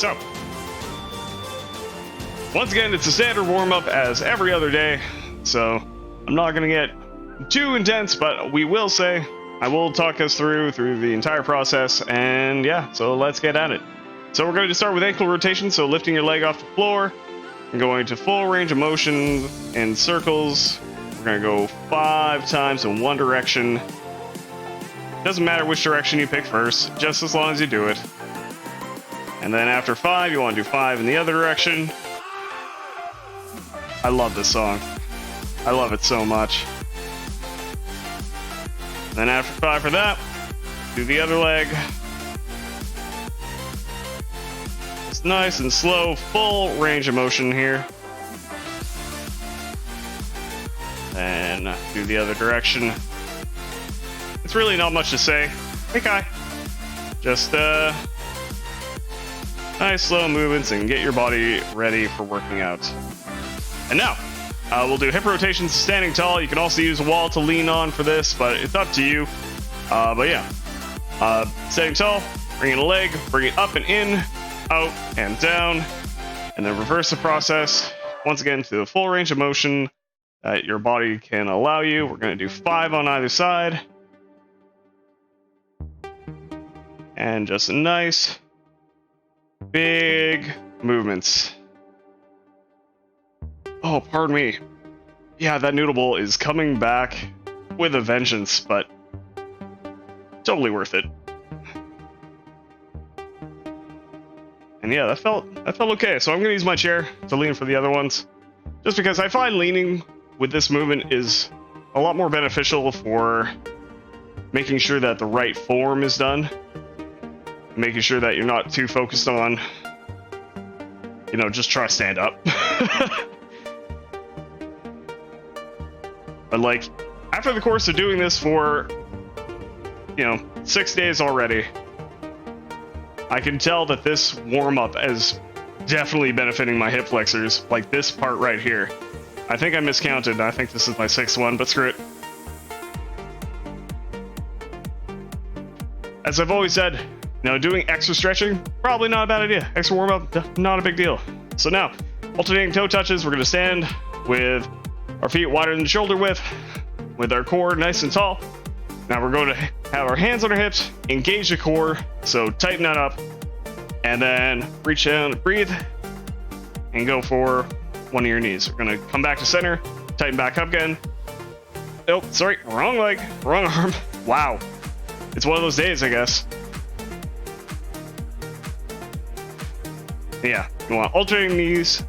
So, once again, it's a standard warm-up as every other day, so I'm not going to get too intense, but we will say, I will talk us through the entire process, and yeah, so let's get at it. So we're going to start with ankle rotation, so lifting your leg off the floor, and going to full range of motion in circles. We're going to go 5 times in one direction. Doesn't matter which direction you pick first, just as long as you do it. And then after 5, you want to do 5 in the other direction. I love this song. I love it so much. Then after 5 for that, do the other leg. It's nice and slow, full range of motion here. And do the other direction. It's really not much to say. Hey, Kai. Just nice slow movements and get your body ready for working out. And now, we'll do hip rotations standing tall. You can also use a wall to lean on for this, but it's up to you. But yeah, standing tall, bring in a leg, bring it up and in, out and down, and then reverse the process once again to the full range of motion that your body can allow you. We're going to do 5 on either side. And just nice, big movements. Oh, pardon me. Yeah, that noodle bowl is coming back with a vengeance, but totally worth it. And yeah, that felt okay. So I'm gonna use my chair to lean for the other ones, just because I find leaning with this movement is a lot more beneficial for making sure that the right form is done, making sure that you're not too focused on, you know, just try to stand up. But like, after the course of doing this for, you know, 6 days already, I can tell that this warm-up is definitely benefiting my hip flexors, like this part right here. I think I miscounted. I think this is my 6th one, but screw it. As I've always said, you know, doing extra stretching, probably not a bad idea. Extra warm-up, not a big deal. So now, alternating toe touches, we're going to stand with our feet wider than shoulder width, with our core nice and tall. Now we're going to have our hands on our hips, engage the core, so tighten that up, and then reach down, breathe, and go for one of your knees. We're going to come back to center, tighten back up again. Oh, sorry, wrong leg, wrong arm. Wow. It's one of those days, I guess. Yeah, you want alternating knees,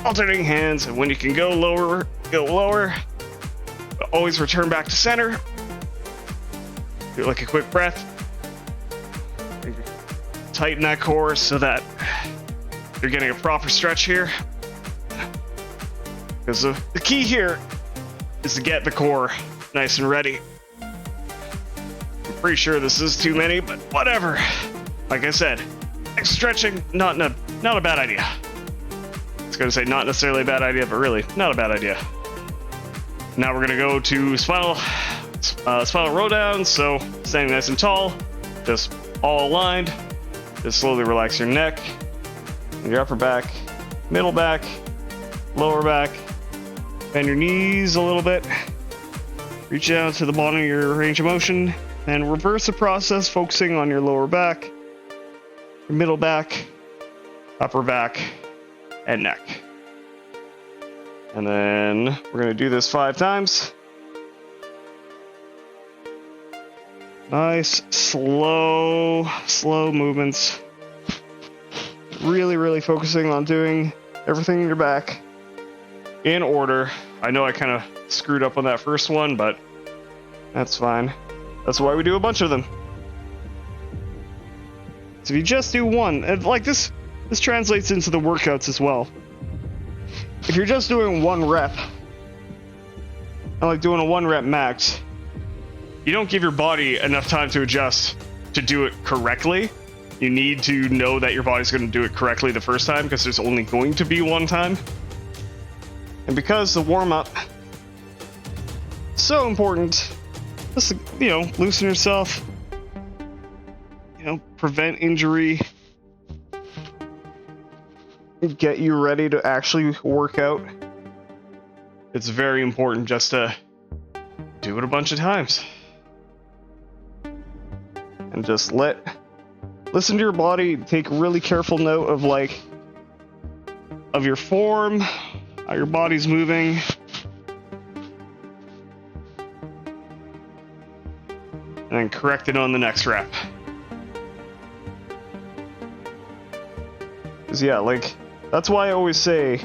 alternating hands, and when you can go lower, go lower. But always return back to center. Do like a quick breath. Tighten that core so that you're getting a proper stretch here. Because the key here is to get the core nice and ready. I'm pretty sure this is too many, but whatever. Like I said, extra stretching, not a bad idea. I was going to say not necessarily a bad idea, but really not a bad idea. Now we're going to go to spinal roll down. So standing nice and tall, just all aligned. Just slowly relax your neck, your upper back, middle back, lower back. Bend your knees a little bit. Reach down to the bottom of your range of motion. And reverse the process, focusing on your lower back, your middle back, upper back, and neck. And then we're going to do this 5 times. Nice, slow movements. Really focusing on doing everything in your back in order. I know I kind of screwed up on that first one, but that's fine. That's why we do a bunch of them. So if you just do one, and like this translates into the workouts as well. If you're just doing 1 rep, I like doing a 1 rep max, you don't give your body enough time to adjust to do it correctly. You need to know that your body's going to do it correctly the first time, because there's only going to be one time. And because the warm-up is so important, just, you know, loosen yourself, you know, prevent injury. get you ready to actually work out, it's very important just to do it a bunch of times. And just listen to your body, take really careful note of of your form, how your body's moving. And then correct it on the next rep. Cause yeah, that's why I always say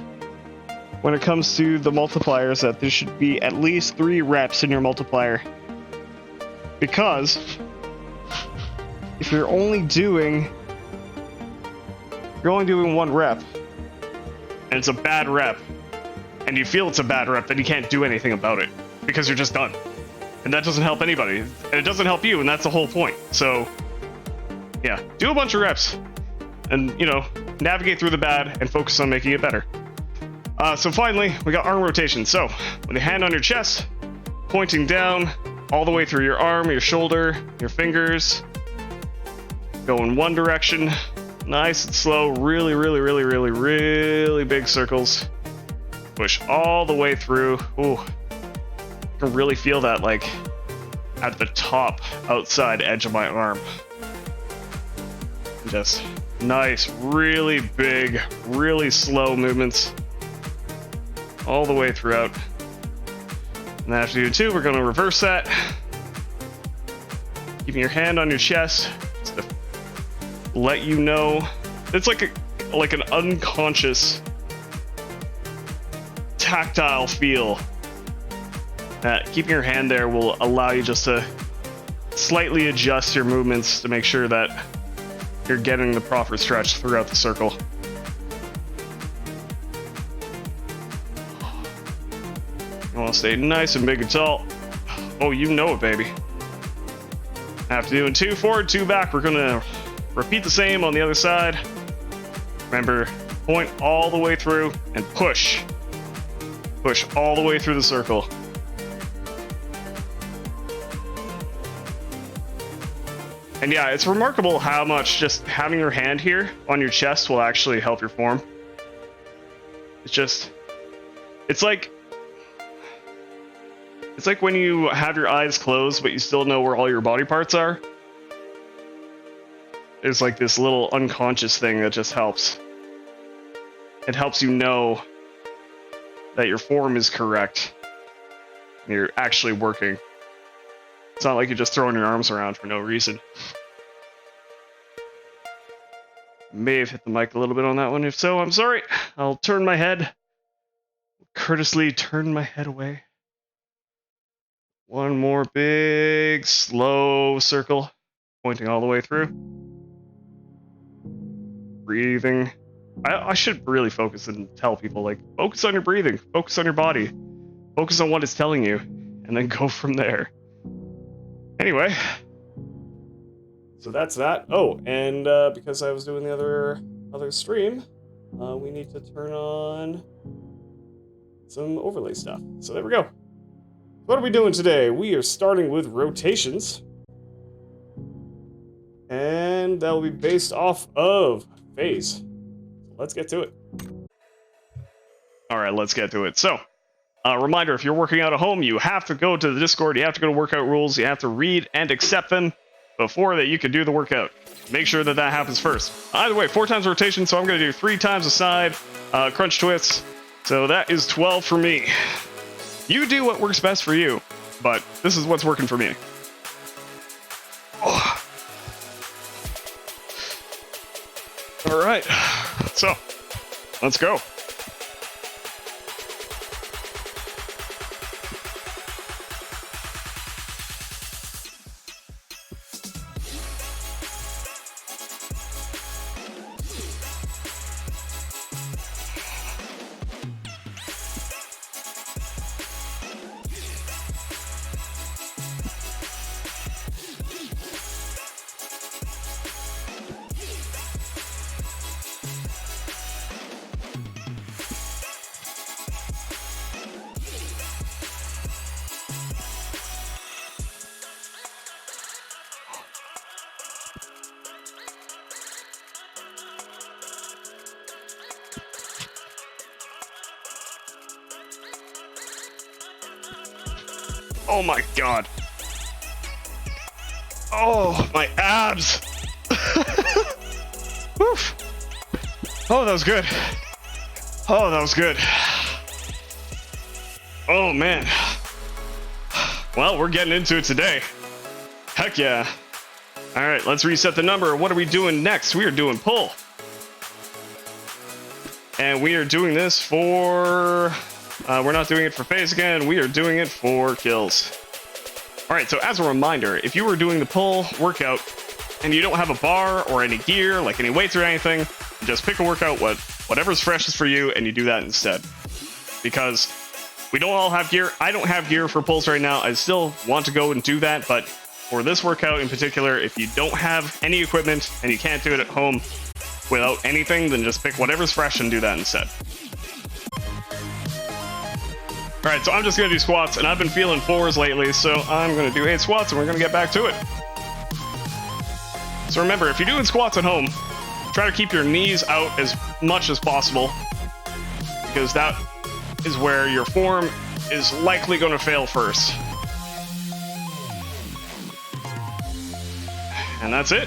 when it comes to the multipliers that there should be at least 3 reps in your multiplier. Because if you're only doing 1 rep and it's a bad rep and you feel it's a bad rep, then you can't do anything about it because you're just done. And that doesn't help anybody. And it doesn't help you, and that's the whole point. So yeah, do a bunch of reps and, navigate through the bad and focus on making it better. So finally, we got arm rotation. So with your hand on your chest, pointing down all the way through your arm, your shoulder, your fingers. Go in one direction, nice and slow, really, really, really, really, really big circles. Push all the way through. Ooh, I can really feel that at the top outside edge of my arm. Just nice, really big, really slow movements all the way throughout. And then after you do 2, we're going to reverse that. Keeping your hand on your chest, just to let you know. It's like an unconscious tactile feel. Keeping your hand there will allow you just to slightly adjust your movements to make sure that you're getting the proper stretch throughout the circle. You want to stay nice and big and tall. Oh, you know it, baby. After doing 2 forward, 2 back, we're going to repeat the same on the other side. Remember, point all the way through and push. Push all the way through the circle. And yeah, it's remarkable how much just having your hand here on your chest will actually help your form. It's like when you have your eyes closed, but you still know where all your body parts are. There's this little unconscious thing that just helps. It helps you know that your form is correct. And you're actually working. It's not like you're just throwing your arms around for no reason. May have hit the mic a little bit on that one. If so, I'm sorry. I'll turn my head. Courteously turn my head away. One more big, slow circle. Pointing all the way through. Breathing. I should really focus and tell people, focus on your breathing. Focus on your body. Focus on what it's telling you. And then go from there. Anyway, so that's that. Oh, and because I was doing the other stream, we need to turn on some overlay stuff. So there we go. What are we doing today? We are starting with rotations, and that will be based off of phase. Let's get to it. All right, let's get to it. So. Reminder, if you're working out at home, you have to go to the Discord, you have to go to workout rules, you have to read and accept them before that you can do the workout. Make sure that happens first. Either way, 4 times rotation, so I'm going to do 3 times a side, crunch twists. So that is 12 for me. You do what works best for you, but this is what's working for me. Oh. All right, so let's go. Oh my god. Oh, my abs. Woof. Oh, that was good. Oh, that was good. Oh, man. Well, we're getting into it today. Heck yeah. All right, let's reset the number. What are we doing next? We are doing pull. And we are doing this for... we're not doing it for phase again. We are doing it for kills. All right, so as a reminder, if you were doing the pull workout and you don't have a bar or any gear, like any weights or anything, just pick a workout, whatever's freshest for you, and you do that instead. Because we don't all have gear. I don't have gear for pulls right now. I still want to go and do that, but for this workout in particular, if you don't have any equipment and you can't do it at home without anything, then just pick whatever's fresh and do that instead. All right, so I'm just gonna do squats, and I've been feeling 4s lately, so I'm gonna do 8 squats, and we're gonna get back to it. So remember, if you're doing squats at home, try to keep your knees out as much as possible, because that is where your form is likely gonna fail first. And that's it.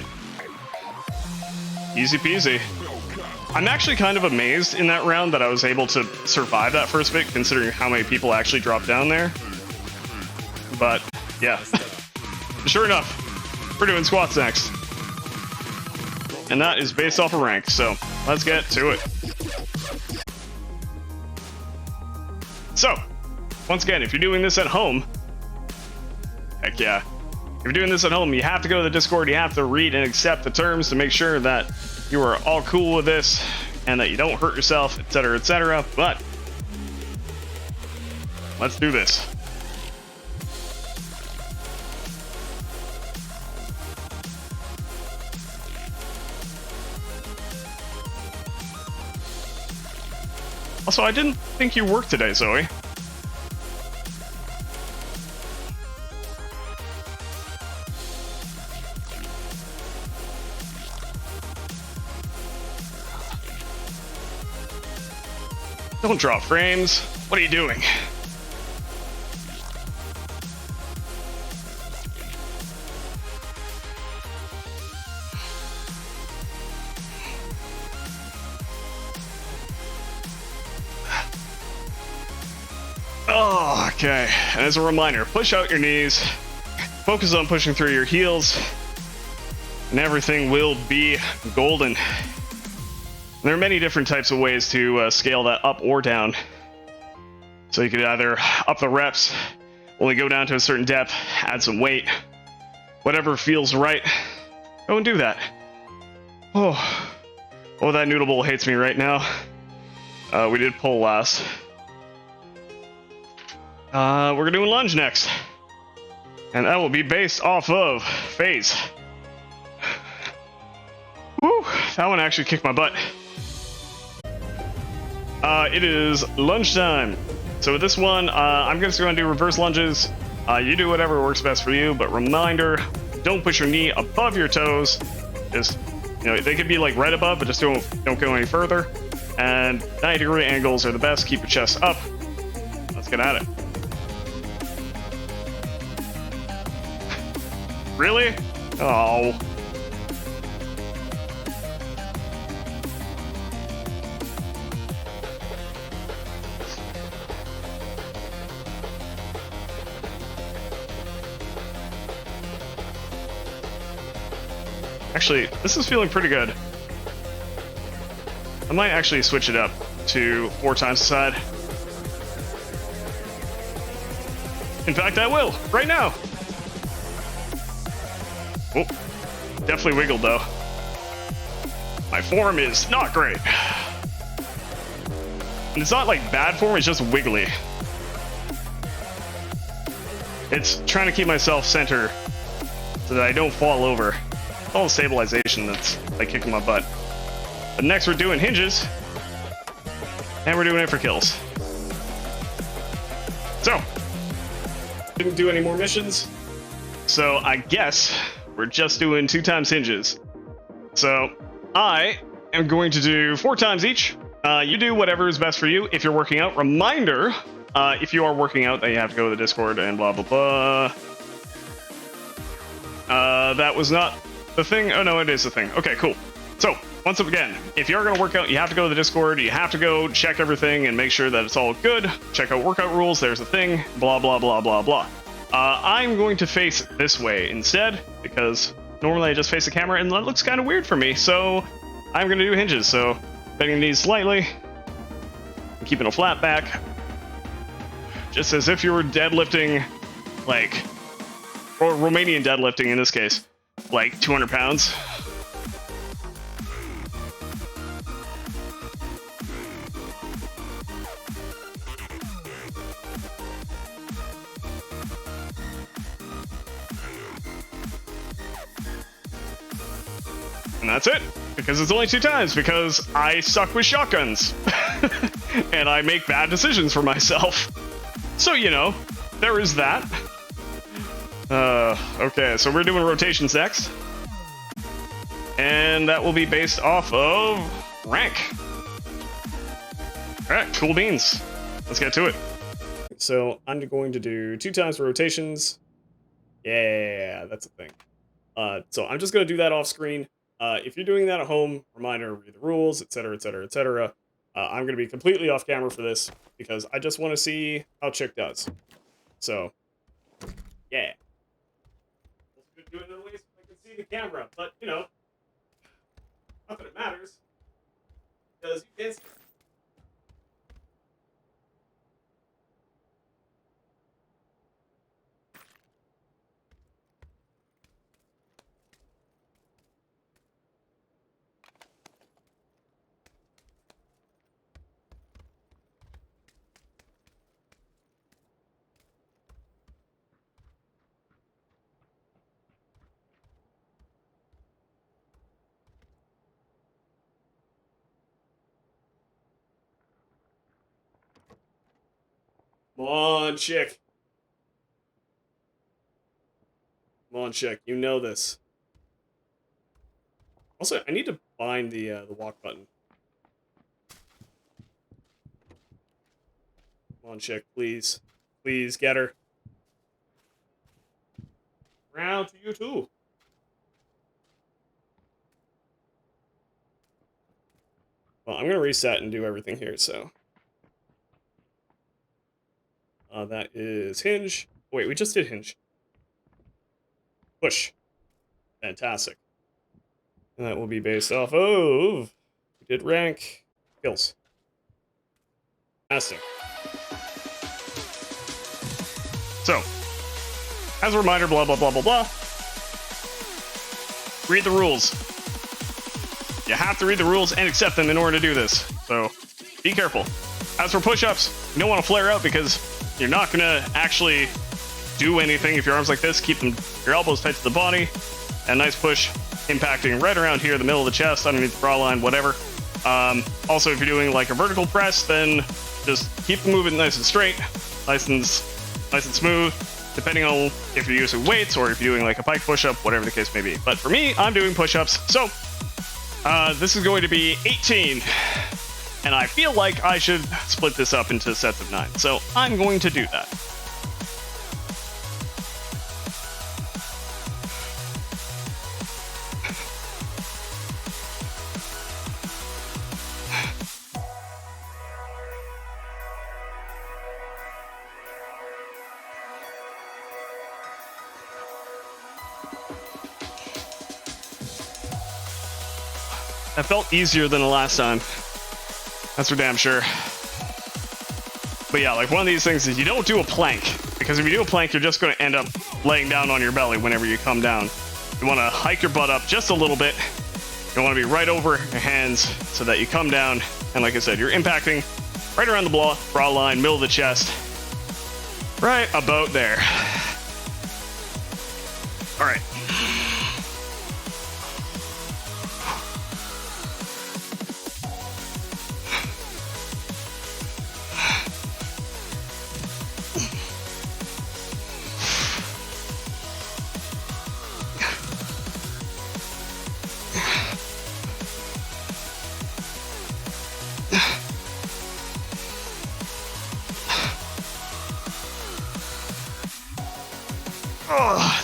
Easy peasy. I'm actually kind of amazed in that round that I was able to survive that first bit, considering how many people actually dropped down there. But, yeah. Sure enough, we're doing squats next. And that is based off of rank, so let's get to it. So, once again, if you're doing this at home, heck yeah. If you're doing this at home, you have to go to the Discord, you have to read and accept the terms to make sure that you are all cool with this and that you don't hurt yourself, etc., etc. But let's do this. Also, I didn't think you worked today, Zoe. Don't drop frames. What are you doing? Oh, okay. And as a reminder, push out your knees, focus on pushing through your heels, and everything will be golden. There are many different types of ways to scale that up or down. So you could either up the reps, only go down to a certain depth, add some weight, whatever feels right, go and do that. Oh, that noodle bowl hates me right now. We did pull last. We're doing lunge next. And that will be based off of phase. Woo, that one actually kicked my butt. It is lunchtime. So with this one, I'm just going to do reverse lunges. You do whatever works best for you, but reminder, don't push your knee above your toes. Just, they could be like right above, but just don't go any further. And 90-degree angles are the best. Keep your chest up. Let's get at it. Really? Oh. Actually, this is feeling pretty good. I might actually switch it up to 4 times the side. In fact, I will, right now. Oh, definitely wiggled though. My form is not great. And it's not like bad form, it's just wiggly. It's trying to keep myself center so that I don't fall over. All the stabilization that's like kicking my butt. But next we're doing hinges. And we're doing it for kills. So, didn't do any more missions. So I guess we're just doing 2 times hinges. So I am going to do 4 times each. You do whatever is best for you. If you're working out, reminder, If you are working out, then you have to go to the Discord and blah, blah, blah. That was not the thing. Oh, no, it is the thing. Okay, cool. So, once again, if you're going to work out, you have to go to the Discord. You have to go check everything and make sure that it's all good. Check out workout rules. There's a thing. Blah, blah, blah, blah, blah. I'm going to face this way instead, because normally I just face the camera, and that looks kind of weird for me. So, I'm going to do hinges. So, bending the knees slightly. Keeping a flat back. Just as if you were deadlifting, like... or Romanian deadlifting in this case. Like 200 pounds. And that's it, because it's only 2 times, because I suck with shotguns. And I make bad decisions for myself. So, you know, there is that. Okay, so we're doing rotations next. And that will be based off of rank. Alright, cool beans. Let's get to it. So I'm going to do 2 times rotations. Yeah, that's a thing. So I'm just going to do that off screen. If you're doing that at home, reminder, read the rules, etc., etc., etc. I'm going to be completely off camera for this because I just want to see how Chick does. So, yeah. Let's do it in a way so I can see the camera, but, you know, not that it matters, because you can't see. Come on, Chick. Come on, Chick. You know this. Also, I need to bind the walk button. Come on, Chick, please. Please, get her. Round to you, too. Well, I'm going to reset and do everything here, so... that is hinge. Oh, wait, we just did hinge. Push. Fantastic. And that will be based off of... we did rank. Kills. Fantastic. So, as a reminder, blah, blah, blah, blah, blah. Read the rules. You have to read the rules and accept them in order to do this. So, be careful. As for push-ups, you don't want to flare out because you're not going to actually do anything if your arms like this. Keep them, your elbows tight to the body. And nice push, impacting right around here, the middle of the chest, underneath the bra line, whatever. Also, if you're doing like a vertical press, then just keep the movement nice and straight, nice and smooth, depending on if you're using weights or if you're doing like a pike push-up, whatever the case may be. But for me, I'm doing push-ups. So, this is going to be 18. And I feel like I should split this up into sets of 9. So I'm going to do that. That felt easier than the last time. That's for damn sure. But yeah, like one of these things is you don't do a plank, because if you do a plank, you're just going to end up laying down on your belly whenever you come down. You want to hike your butt up just a little bit. You want to be right over your hands so that you come down. And like I said, you're impacting right around the bra line, middle of the chest. Right about there. All right.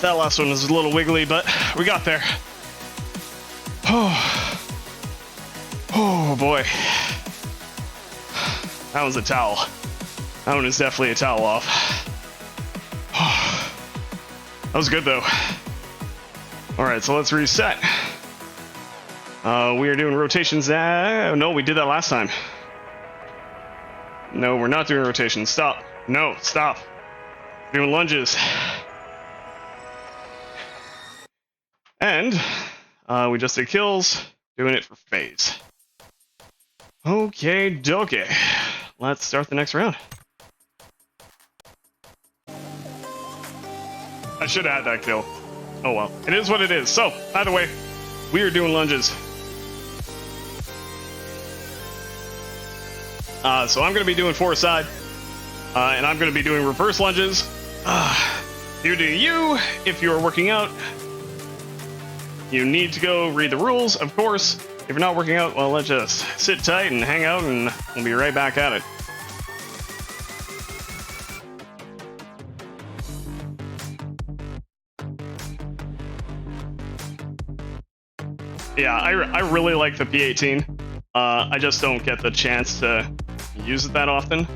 That last one was a little wiggly, but we got there. Oh, oh boy. That was a towel. That one is definitely a towel off. That was good though. All right, so let's reset. We are doing rotations. No, we did that last time. No, we're not doing rotations. Stop. No, stop. Doing lunges. And we just did kills. Doing it for phase. Okay, dokie. Let's start the next round. I should have had that kill. Oh well. It is what it is. So, either way, we are doing lunges. So I'm going to be doing 4 side. And I'm going to be doing reverse lunges. You do you. If you are working out, you need to go read the rules, of course. If you're not working out, well, let's just sit tight and hang out, and we'll be right back at it. Yeah, I really like the P18. I just don't get the chance to use it that often.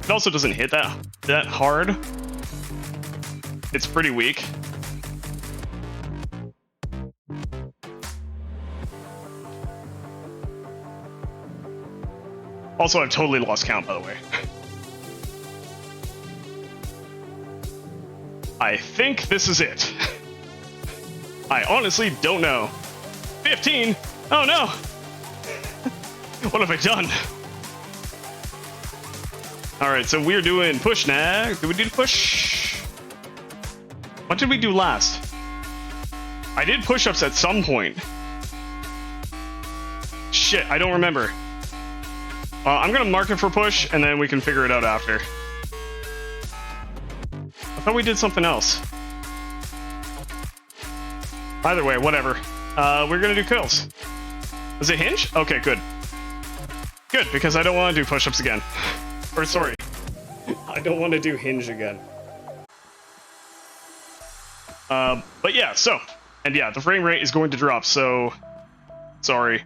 It also doesn't hit that hard. It's pretty weak. Also, I've totally lost count, by the way. I think this is it. I honestly don't know. 15? Oh no! What have I done? Alright, so we're doing push now. Did we do push? What did we do last? I did push-ups at some point. Shit, I don't remember. I'm gonna mark it for push, and then we can figure it out after. I thought we did something else. Either way, whatever. We're gonna do kills. Is it hinge? Okay, good. Good, because I don't want to do push-ups again. Or, sorry. I don't want to do hinge again. But yeah, so. And yeah, the frame rate is going to drop, so. Sorry.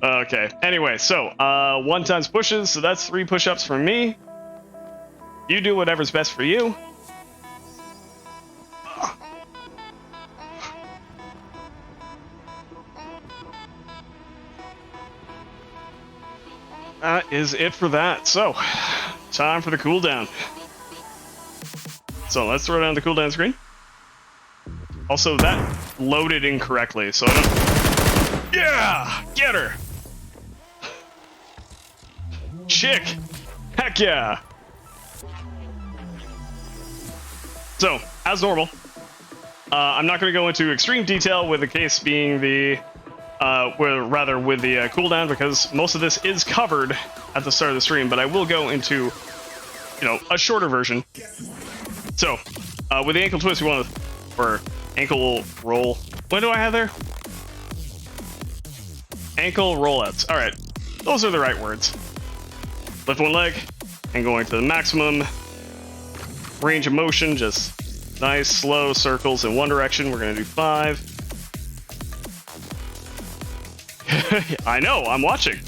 Okay, anyway, so, 1 times pushes, so that's 3 push-ups from me. You do whatever's best for you. That is it for that. So, time for the cooldown. So let's throw down the cooldown screen. Also, that loaded incorrectly, so I don't... Yeah! Get her! Chick! Heck yeah! So, as normal, I'm not going to go into extreme detail with the case being the... with the cooldown, because most of this is covered at the start of the stream, but I will go into, you know, a shorter version. So, with the ankle twist, we want to, or ankle roll. What do I have there? Ankle rollouts. All right, those are the right words. Lift one leg and going to the maximum range of motion, just nice slow circles in one direction. We're gonna do 5. I know, I'm watching.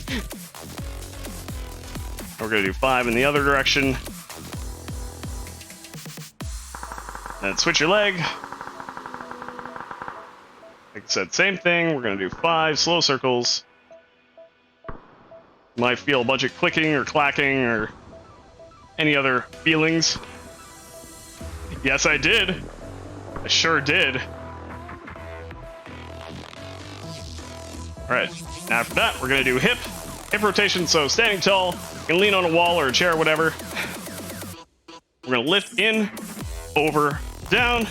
We're gonna do 5 in the other direction. Then switch your leg. Like I said, same thing. We're gonna do 5 slow circles. You might feel a bunch of clicking or clacking or any other feelings. Yes, I did. I sure did. Alright, after that, we're gonna do hip rotation, so standing tall, you can lean on a wall or a chair or whatever. We're gonna lift in, over, down,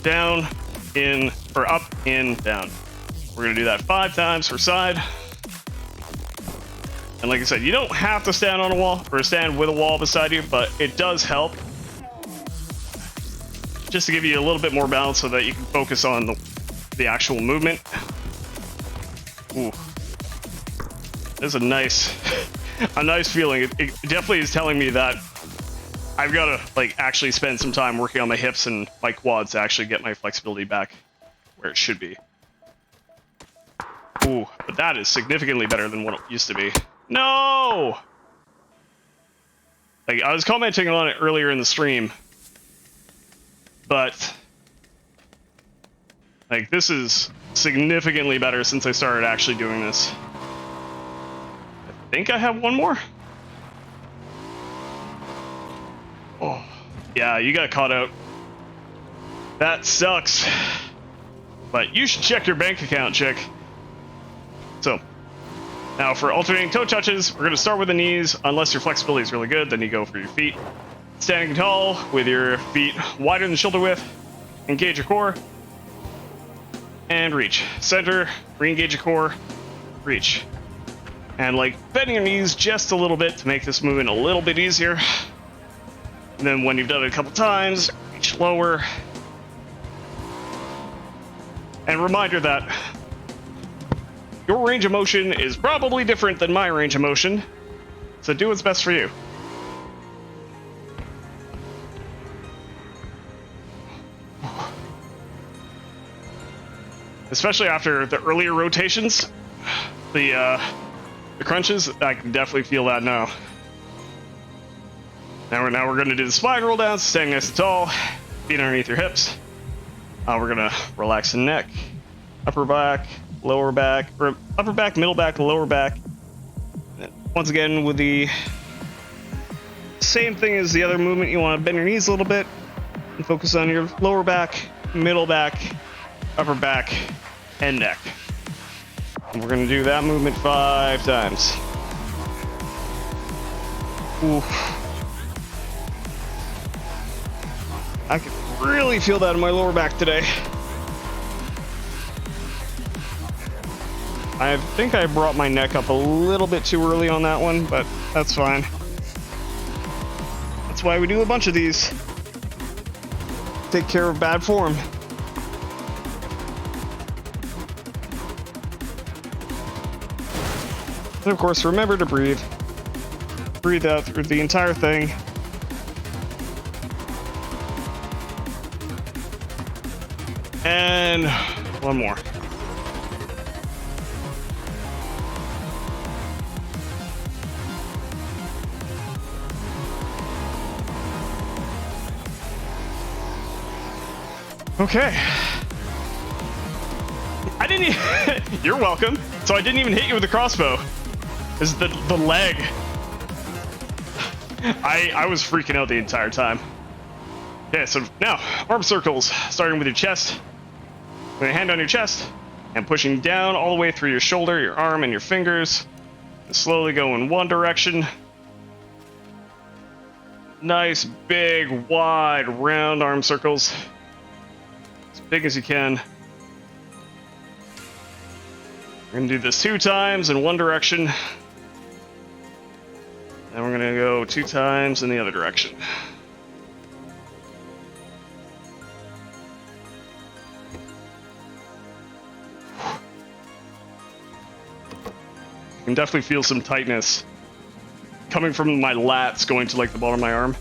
down, in, or up, in, down. We're gonna do that 5 times per side. And like I said, you don't have to stand on a wall or stand with a wall beside you, but it does help. Just to give you a little bit more balance so that you can focus on the actual movement. Ooh. This is a nice a nice feeling. It definitely is telling me that I've got to like actually spend some time working on my hips and my quads to actually get my flexibility back where it should be. Ooh, but that is significantly better than what it used to be. No! Like, I was commenting on it earlier in the stream, but like, this is significantly better since I started actually doing this. I think I have one more. Oh, yeah, you got caught out. That sucks. But you should check your bank account, chick. So, now for alternating toe touches, we're going to start with the knees. Unless your flexibility is really good, then you go for your feet. Standing tall with your feet wider than shoulder width. Engage your core. And reach. Center, re-engage your core, reach. And like bending your knees just a little bit to make this movement a little bit easier. And then when you've done it a couple times, reach lower. And reminder that your range of motion is probably different than my range of motion, so do what's best for you. Especially after the earlier rotations, the crunches, I can definitely feel that now. Now we're going to do the spine roll down, staying nice and tall, feet underneath your hips. We're going to relax the neck, upper back, lower back, or upper back, middle back, lower back. Once again, with the same thing as the other movement, you want to bend your knees a little bit and focus on your lower back, middle back, upper back, and neck. And we're going to do that movement 5 times. Ooh. I can really feel that in my lower back today. I think I brought my neck up a little bit too early on that one, but that's fine. That's why we do a bunch of these. Take care of bad form. And of course, remember to breathe. Breathe out through the entire thing. And one more. Okay. I didn't even... You're welcome. So I didn't even hit you with the crossbow. This is the leg. I was freaking out the entire time. Okay, so now, arm circles, starting with your chest. Putting a hand on your chest, and pushing down all the way through your shoulder, your arm, and your fingers. And slowly go in one direction. Nice, big, wide, round arm circles. As big as you can. We're gonna do this 2 times in one direction. And we're gonna go 2 times in the other direction. I can definitely feel some tightness coming from my lats going to like the bottom of my arm.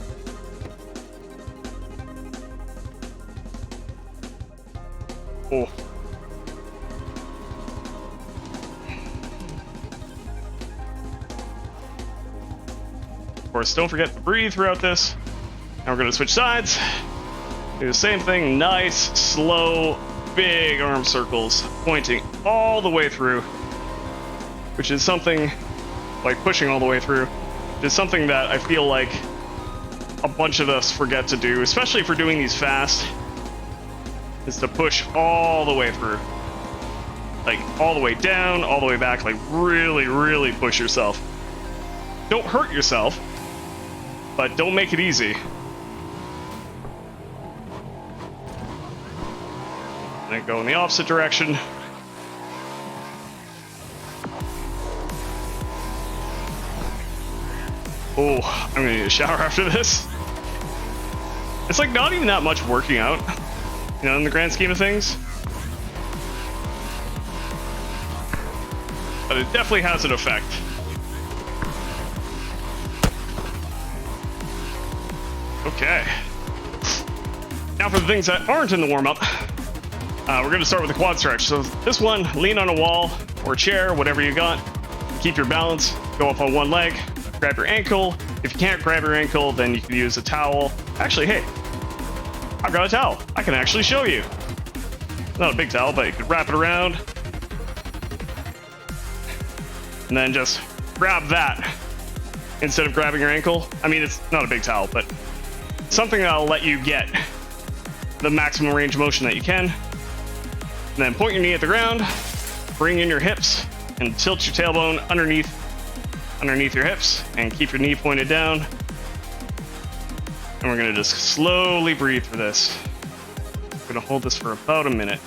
Oh. Of course, don't forget to breathe throughout this. Now we're going to switch sides. Do the same thing, nice, slow, big arm circles, pointing all the way through. Which is something, like pushing all the way through, is something that I feel like a bunch of us forget to do, especially if we're doing these fast, is to push all the way through. Like, all the way down, all the way back, like really, really push yourself. Don't hurt yourself, but don't make it easy. And then go in the opposite direction. Oh, I'm gonna need a shower after this. It's like not even that much working out, you know, in the grand scheme of things. But it definitely has an effect. Okay. Now for the things that aren't in the warm-up, we're going to start with the quad stretch. So this one, lean on a wall or a chair, whatever you got. Keep your balance, go up on one leg, grab your ankle. If you can't grab your ankle, then you can use a towel. Actually, hey, I've got a towel. I can actually show you. Not a big towel, but you can wrap it around. And then just grab that instead of grabbing your ankle. I mean, it's not a big towel, but something that'll let you get the maximum range of motion that you can. And then point your knee at the ground, bring in your hips, and tilt your tailbone underneath your hips, and keep your knee pointed down. And we're gonna just slowly breathe through this. We're gonna hold this for about a minute.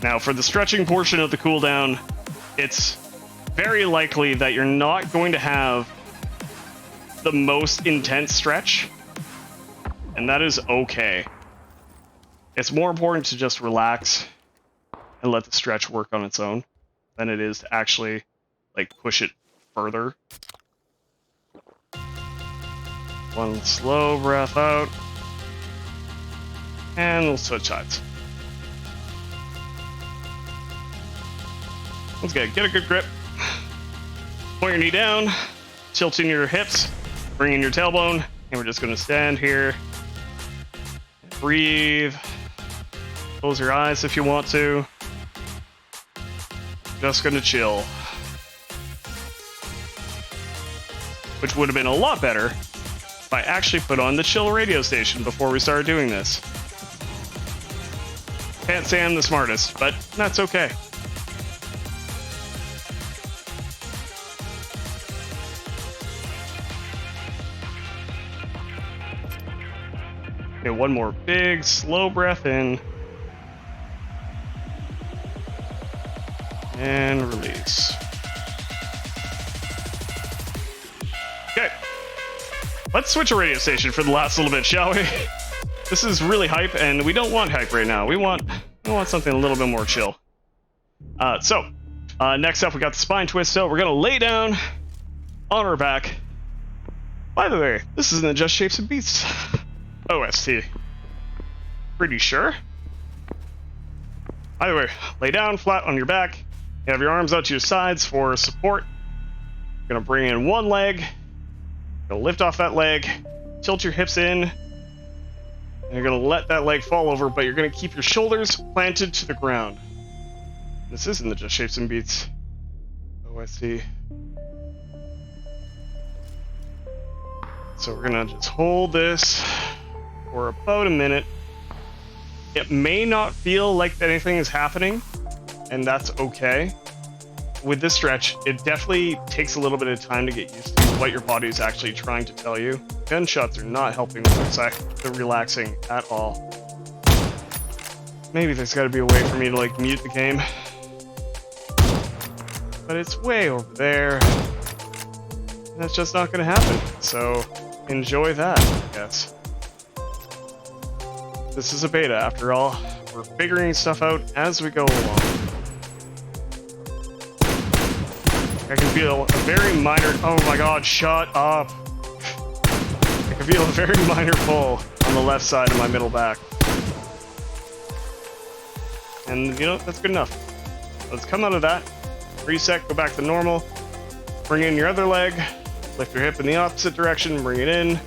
Now for the stretching portion of the cooldown, it's very likely that you're not going to have the most intense stretch, and that is okay. It's more important to just relax and let the stretch work on its own than it is to actually like push it further. One slow breath out, and we'll switch sides. Let's get a good grip. Point your knee down, tilt in your hips, bring in your tailbone, and we're just going to stand here. Breathe. Close your eyes if you want to. Just going to chill. Which would have been a lot better if I actually put on the chill radio station before we started doing this. Can't say I'm the smartest, but that's okay. Okay, one more big, slow breath in. And release. Okay. Let's switch a radio station for the last little bit, shall we? This is really hype, and we don't want hype right now. We want something a little bit more chill. Next up, we got the spine twist. So we're going to lay down on our back. By the way, this isn't just Shapes and Beats OST. Pretty sure. Either way, lay down flat on your back. You have your arms out to your sides for support. You're gonna bring in one leg. You're gonna lift off that leg. Tilt your hips in. And you're gonna let that leg fall over, but you're gonna keep your shoulders planted to the ground. This isn't the Just Shapes and Beats OST. So we're gonna just hold this for about a minute. It may not feel like anything is happening, and that's okay. With this stretch, it definitely takes a little bit of time to get used to what your body is actually trying to tell you. Gunshots are not helping with the relaxing at all. Maybe there's got to be a way for me to like mute the game, but it's way over there. And that's just not going to happen. So enjoy that, I guess. This is a beta, after all. We're figuring stuff out as we go along. I can feel a very minor... Oh my god, shut up! I can feel a very minor pull on the left side of my middle back. And, you know, that's good enough. Let's come out of that. Reset, go back to normal. Bring in your other leg. Lift your hip in the opposite direction, bring it in.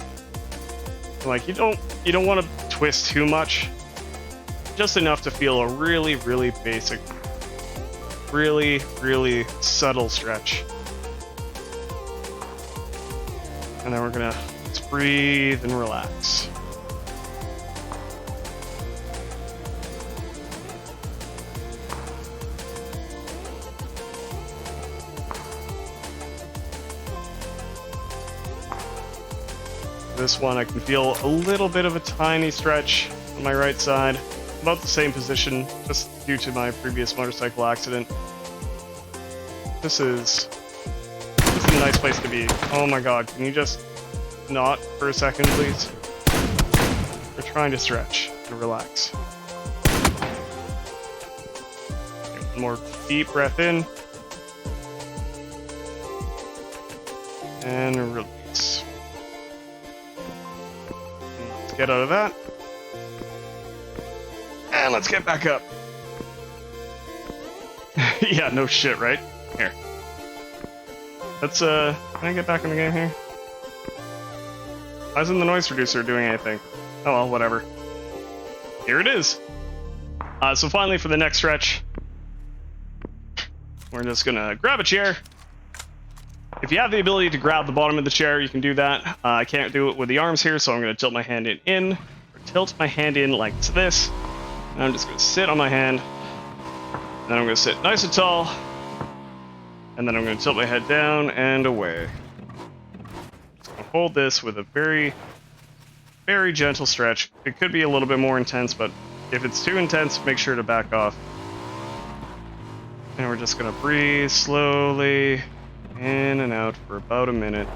Like, you don't want to twist too much. Just enough to feel a really, really basic, really, really subtle stretch. And then we're gonna just breathe and relax. This one I can feel a little bit of a tiny stretch on my right side. About the same position, just due to my previous motorcycle accident. This is a nice place to be. Oh my god, can you just not for a second, please? We're trying to stretch and relax. Okay, one more deep breath in. And release. Let's get out of that. And let's get back up. Yeah, no shit, right? Here. Let's, can I get back in the game here? Why isn't the noise reducer doing anything? Oh well, whatever. Here it is. So finally, for the next stretch, we're just gonna grab a chair. If you have the ability to grab the bottom of the chair, you can do that. I can't do it with the arms here, so I'm gonna tilt my hand or tilt my hand in like this. And I'm just gonna sit on my hand. And then I'm gonna sit nice and tall. And then I'm gonna tilt my head down and away. Just gonna hold this with a very, very gentle stretch. It could be a little bit more intense, but if it's too intense, make sure to back off. And we're just gonna breathe slowly in and out for about a minute.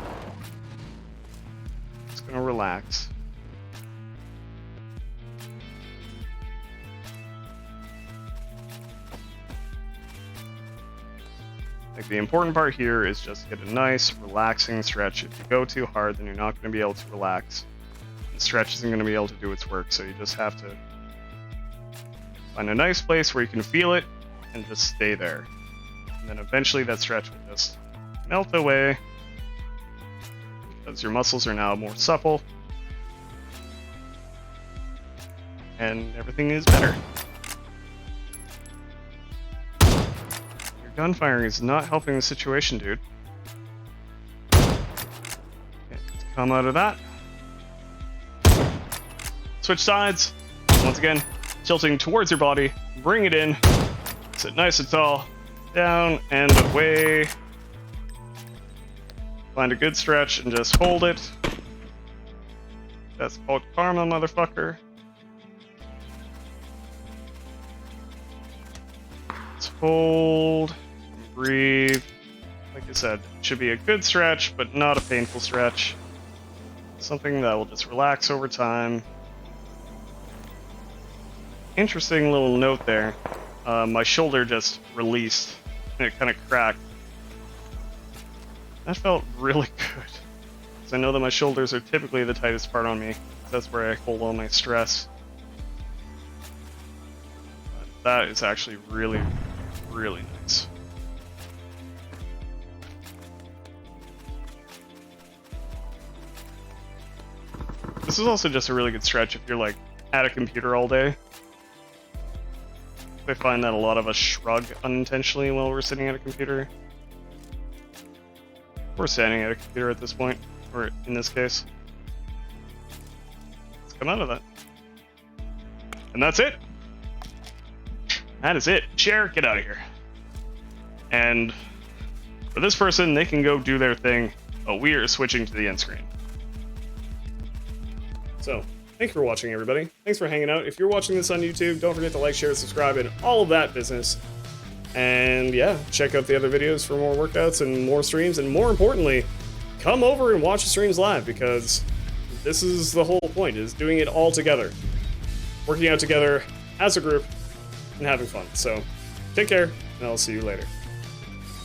Just gonna relax. Like, the important part here is just get a nice, relaxing stretch. If you go too hard, then you're not going to be able to relax. The stretch isn't going to be able to do its work, so you just have to find a nice place where you can feel it and just stay there. And then eventually that stretch will just melt away because your muscles are now more supple and everything is better. Gunfiring is not helping the situation, dude. Okay, let's come out of that. Switch sides. Once again, tilting towards your body. Bring it in. Sit nice and tall. Down and away. Find a good stretch and just hold it. That's called karma, motherfucker. Let's hold. Breathe. Like I said, it should be a good stretch, but not a painful stretch. Something that will just relax over time. Interesting little note there. My shoulder just released, and it kind of cracked. That felt really good. Because I know that my shoulders are typically the tightest part on me. That's where I hold all my stress. But that is actually really, really nice. This is also just a really good stretch if you're like at a computer all day. I find that a lot of us shrug unintentionally while we're sitting at a computer. We're standing at a computer at this point, or in this case. Let's come out of that. And that's it. That is it. Chair, get out of here. And for this person, they can go do their thing, but we are switching to the end screen. So, thanks for watching, everybody. Thanks for hanging out. If you're watching this on YouTube, don't forget to like, share, subscribe, and all of that business. And yeah, check out the other videos for more workouts and more streams. And more importantly, come over and watch the streams live, because this is the whole point, is doing it all together. Working out together as a group and having fun. So, take care, and I'll see you later.